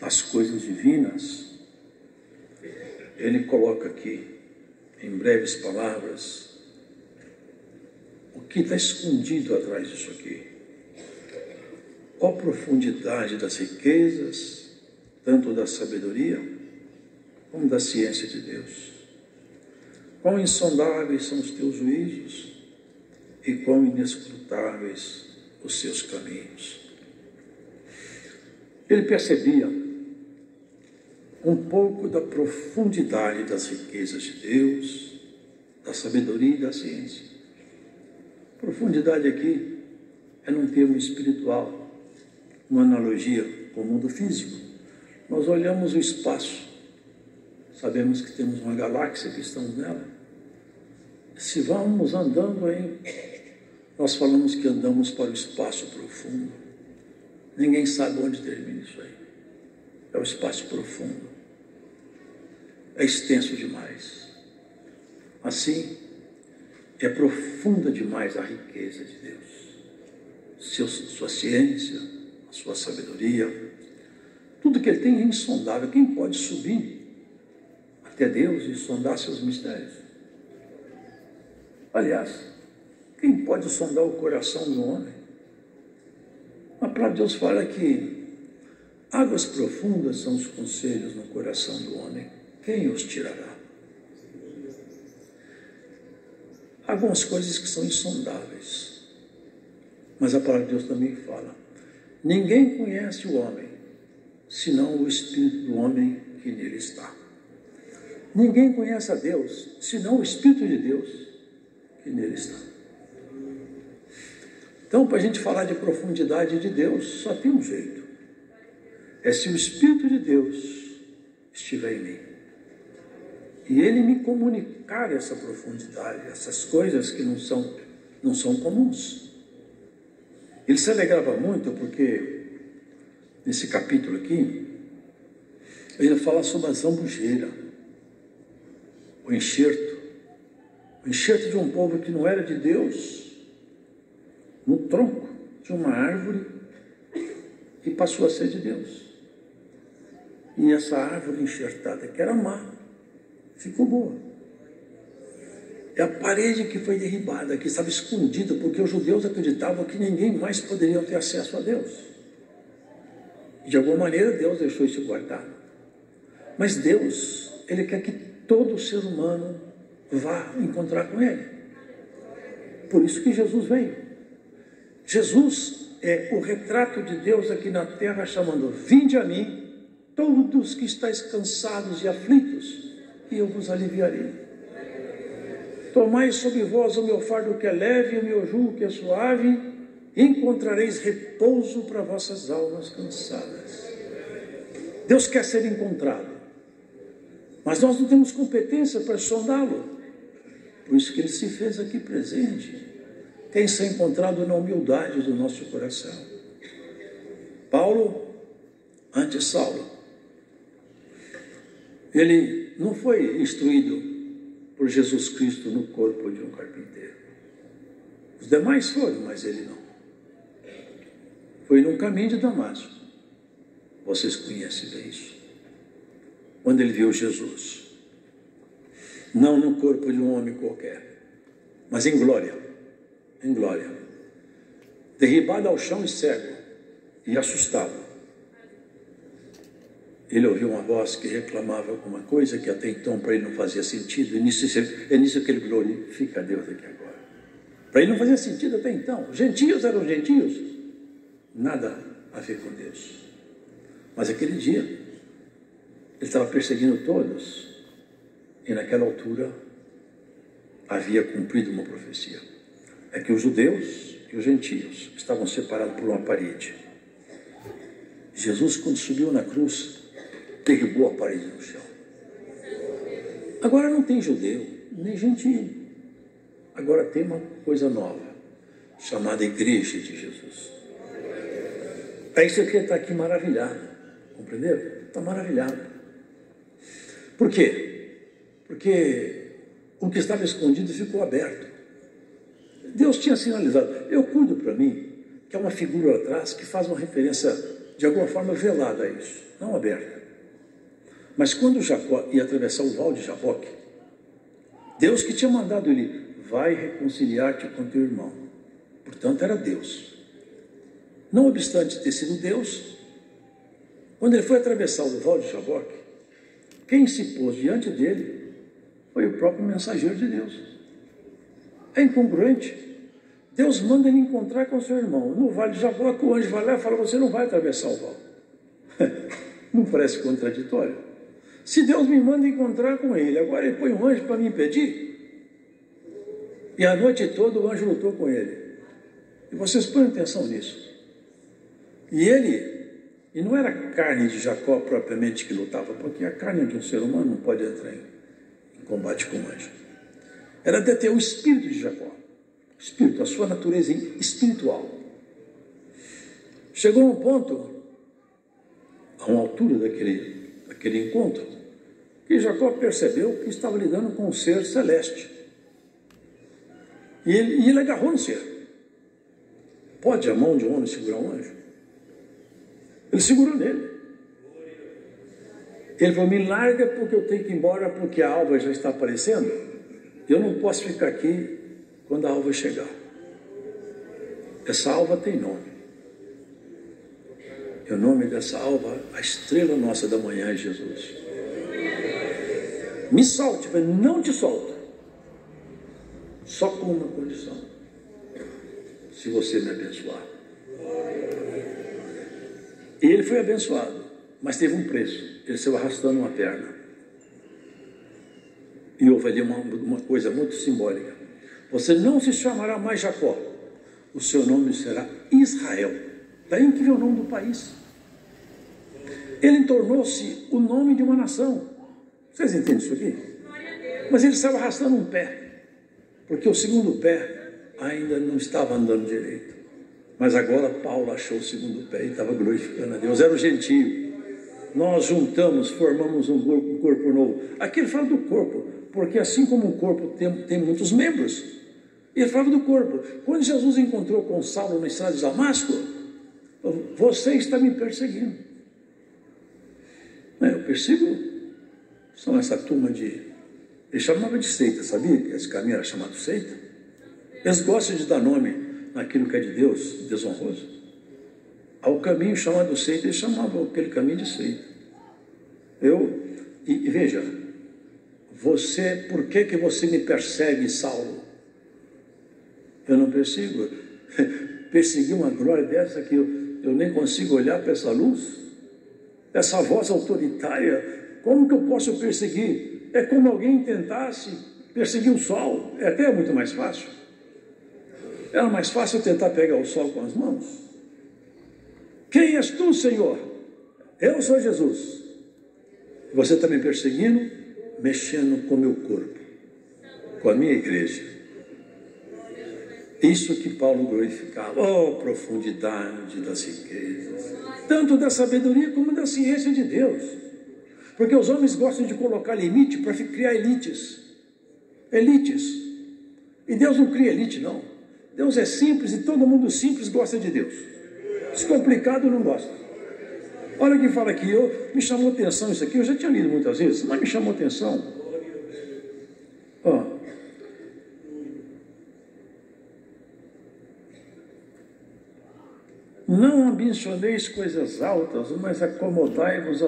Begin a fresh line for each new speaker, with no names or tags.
as coisas divinas, ele coloca aqui, em breves palavras, o que está escondido atrás disso aqui. Qual a profundidade das riquezas, tanto da sabedoria como da ciência de Deus. Quão insondáveis são os teus juízos e quão inescrutáveis os seus caminhos. Ele percebia um pouco da profundidade das riquezas de Deus, da sabedoria e da ciência. Profundidade aqui é num termo espiritual, uma analogia com o mundo físico. Nós olhamos o espaço, sabemos que temos uma galáxia que estamos nela. Se vamos andando aí, nós falamos que andamos para o espaço profundo. Ninguém sabe onde termina isso aí. É o espaço profundo. É extenso demais. Assim, é profunda demais a riqueza de Deus. Sua ciência, a sua sabedoria, tudo que ele tem é insondável. Quem pode subir até Deus e sondar seus mistérios? Aliás, quem pode sondar o coração do homem? A palavra de Deus fala que águas profundas são os conselhos no coração do homem. Quem os tirará? Há algumas coisas que são insondáveis, mas a palavra de Deus também fala: ninguém conhece o homem, senão o Espírito do homem que nele está. Ninguém conhece a Deus, senão o Espírito de Deus que nele está. Então, para a gente falar de profundidade de Deus, só tem um jeito. É se o Espírito de Deus estiver em mim. E ele me comunicar essa profundidade, essas coisas que não são comuns. Ele se alegrava muito porque, nesse capítulo aqui, ele fala sobre a zambujeira, o enxerto de um povo que não era de Deus, no tronco de uma árvore, e passou a ser de Deus. E essa árvore enxertada, que era má, ficou boa. É a parede que foi derribada, que estava escondida, porque os judeus acreditavam que ninguém mais poderia ter acesso a Deus. E de alguma maneira Deus deixou isso guardado. Mas Deus, Ele quer que todo ser humano vá encontrar com Ele. Por isso que Jesus veio. Jesus é o retrato de Deus aqui na terra, chamando: vinde a mim, todos que estáis cansados e aflitos, e eu vos aliviarei. Tomai sobre vós o meu fardo que é leve e o meu jugo que é suave, e encontrareis repouso para vossas almas cansadas. Deus quer ser encontrado, mas nós não temos competência para sondá-lo. Por isso que Ele se fez aqui presente. Tem ser encontrado na humildade do nosso coração. Paulo, antes Saulo, ele não foi instruído por Jesus Cristo no corpo de um carpinteiro. Os demais foram, mas ele não. Foi num caminho de Damasco. Vocês conhecem bem isso. Quando ele viu Jesus, não no corpo de um homem qualquer, mas em glória. Em glória, derribado ao chão e cego e assustado, ele ouviu uma voz que reclamava alguma coisa que até então para ele não fazia sentido. É nisso que ele glorifica a Deus aqui agora. Para ele não fazia sentido até então. Gentios eram gentios, nada a ver com Deus. Mas aquele dia ele estava perseguindo todos, e naquela altura havia cumprido uma profecia. É que os judeus e os gentios estavam separados por uma parede. Jesus, quando subiu na cruz, derrubou a parede no chão. Agora não tem judeu, nem gentio. Agora tem uma coisa nova, chamada Igreja de Jesus. É isso que ele está aqui maravilhado. Compreenderam? Está maravilhado. Por quê? Porque o que estava escondido ficou aberto. Deus tinha sinalizado. Eu cuido para mim, que é uma figura lá atrás que faz uma referência de alguma forma velada a isso, não aberta. Mas quando Jacó ia atravessar o val de Jaboque, Deus que tinha mandado ele, vai reconciliar-te com teu irmão. Portanto, era Deus. Não obstante ter sido Deus, quando ele foi atravessar o val de Jaboque, quem se pôs diante dele foi o próprio mensageiro de Deus. É incongruente. Deus manda ele encontrar com seu irmão. No vale de Jaboque, o anjo vai lá e fala, você não vai atravessar o val. Não parece contraditório? Se Deus me manda encontrar com ele, agora ele põe um anjo para me impedir? E a noite toda o anjo lutou com ele. E vocês põem atenção nisso. E não era a carne de Jacó propriamente que lutava, porque a carne de um ser humano não pode entrar em combate com o anjo. Era de ter o espírito de Jacó. O espírito, a sua natureza espiritual. Chegou a um ponto, a uma altura daquele encontro, que Jacó percebeu que estava lidando com um ser celeste. E ele agarrou no ser. Pode a mão de um homem segurar um anjo? Ele segurou nele. Ele falou, me larga porque eu tenho que ir embora, porque a alva já está aparecendo. Eu não posso ficar aqui quando a alva chegar. Essa alva tem nome. E o nome dessa alva, a estrela nossa da manhã, é Jesus. Me solte, mas não te solto. Só com uma condição. Se você me abençoar. E ele foi abençoado, mas teve um preço. Ele saiu arrastando uma perna. E houve ali uma coisa muito simbólica. Você não se chamará mais Jacó. O seu nome será Israel. Daí que vem o nome do país. Ele tornou-se o nome de uma nação. Vocês entendem isso aqui? Mas ele estava arrastando um pé. Porque o segundo pé ainda não estava andando direito. Mas agora Paulo achou o segundo pé e estava glorificando a Deus. Era o gentio. Nós juntamos, formamos um corpo novo. Aqui ele fala do corpo, porque assim como o corpo tem muitos membros, ele fala do corpo. Quando Jesus encontrou com Saulo na estrada de Damasco, você está me perseguindo. Eu persigo? São essa turma de... Ele chamava de seita, sabia que esse caminho era chamado seita? Eles gostam de dar nome naquilo que é de Deus, desonroso. Ao caminho chamado seita, eles chamavam aquele caminho de seita. E veja, por que você me persegue, Saulo? Eu não persigo. Persegui uma glória dessa que eu nem consigo olhar para essa luz, essa voz autoritária. Como que eu posso perseguir? É como alguém tentasse perseguir o sol. É até muito mais fácil. Era mais fácil tentar pegar o sol com as mãos. Quem és tu, Senhor? Eu sou Jesus. Você está me perseguindo, mexendo com o meu corpo, com a minha igreja. Isso que Paulo glorificava. Oh, profundidade das riquezas, tanto da sabedoria como da ciência de Deus. Porque os homens gostam de colocar limite para criar elites. Elites. E Deus não cria elite, não. Deus é simples e todo mundo simples gosta de Deus. Descomplicado não gosta. Olha o que fala aqui, me chamou atenção isso aqui, eu já tinha lido muitas vezes, mas me chamou atenção. Não ambicioneis coisas altas, mas acomodai-vos